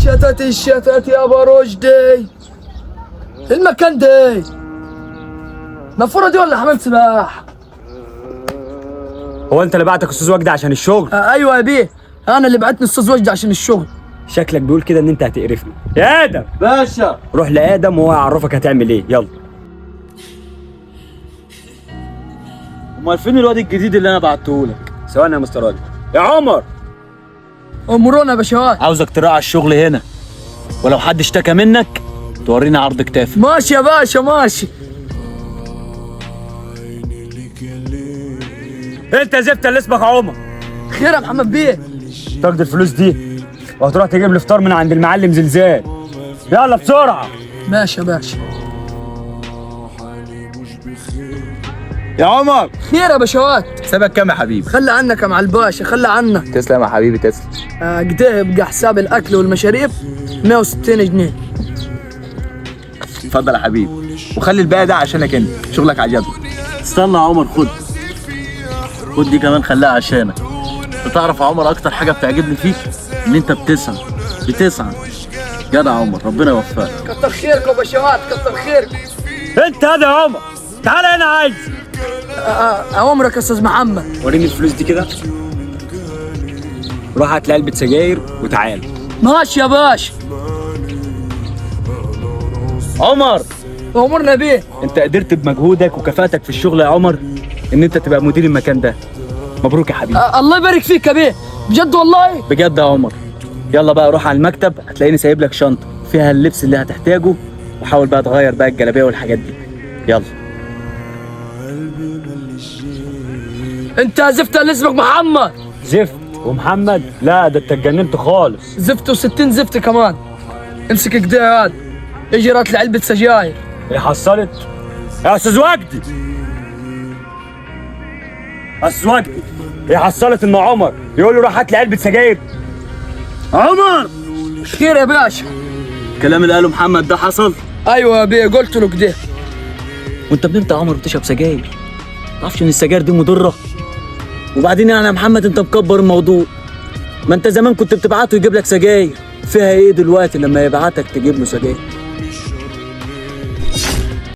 الشتات يا برشدي. المكان ده نافورة دي ولا حمام سباحة؟ هو انت اللي بعتك استاذ وجدي عشان الشغل؟ ايوه يا بيه، انا اللي بعتني استاذ وجدي عشان الشغل. شكلك بيقول كده ان انت هتقرفني. يا ادم باشا روح لادم وهو يعرفك هتعمل ايه. يلا. امال فين الواد الجديد اللي انا بعتهولك؟ ثواني يا مستر راجل. يا عمر امرونا يا باشوات. عاوزك تراعي الشغل هنا، ولو حد اشتكى منك توريني عرض كتافي. ماشي يا باشا ماشي. انت زفت اللي اسمك عمر. خير يا محمد بيه. تاخد الفلوس دي وهتروح تجيب لي فطار من عند المعلم زلزال. يلا بسرعه. ماشي يا باشا. يا عمر خير يا باشوات. حسابك كام يا حبيبي؟ خلي عنك يا مع الباشا، خلي عنك. تسلم يا حبيبي تسلم. كده يبقى حساب الاكل والمشاريب 160 جنيه. اتفضل يا حبيبي، وخلي الباقي ده عشانك انت، شغلك عجبني. استنى يا عمر، خد دي كمان خليها عشانك. انت تعرف يا عمر اكتر حاجه بتعجبني فيك ان انت بتسعى جدع يا عمر، ربنا يوفقك. كتر خيركم يا باشوات، كتر خيركم. انت هذا يا عمر، تعال هنا عايز. اوامرك يا استاذ محمد. وريني الفلوس دي كده. روح هات لي علبه سجاير وتعال. ماشي يا باشا. عمر امورنا بيه. انت قدرت بمجهودك وكفاءتك في الشغل يا عمر ان انت تبقى مدير المكان ده. مبروك يا حبيبي. الله يبارك فيك يا بيه، بجد والله. بجد يا عمر. يلا بقى روح على المكتب، هتلاقيني سايب لك شنطه فيها اللبس اللي هتحتاجه، وحاول بقى تغير بقى الجلابيه والحاجات دي. يلا. انت زفت اللي اسمك محمد. زفت ومحمد؟ لا ده انت اتجننت خالص. زفت و60 زفت كمان. امسك كده يا واد، اجي رات لي علبه سجاير. ايه حصلت؟ يا استاذ وجدي، استاذ وجدي، ايه حصلت ان عمر يقول له روح هات لي علبه سجاير؟ عمر خير يا باشا. الكلام اللي قاله محمد ده حصل؟ ايوه يا بيه، قلت له كده. وانت ابن يا عمر بتشرب سجاير؟ تعرفش ان السجاير دي مضره؟ وبعدين يعني يا محمد انت مكبر الموضوع. ما انت زمان كنت بتبعته يجيب لك سجاير، فيها ايه دلوقتي لما يبعتك تجيب له سجاير؟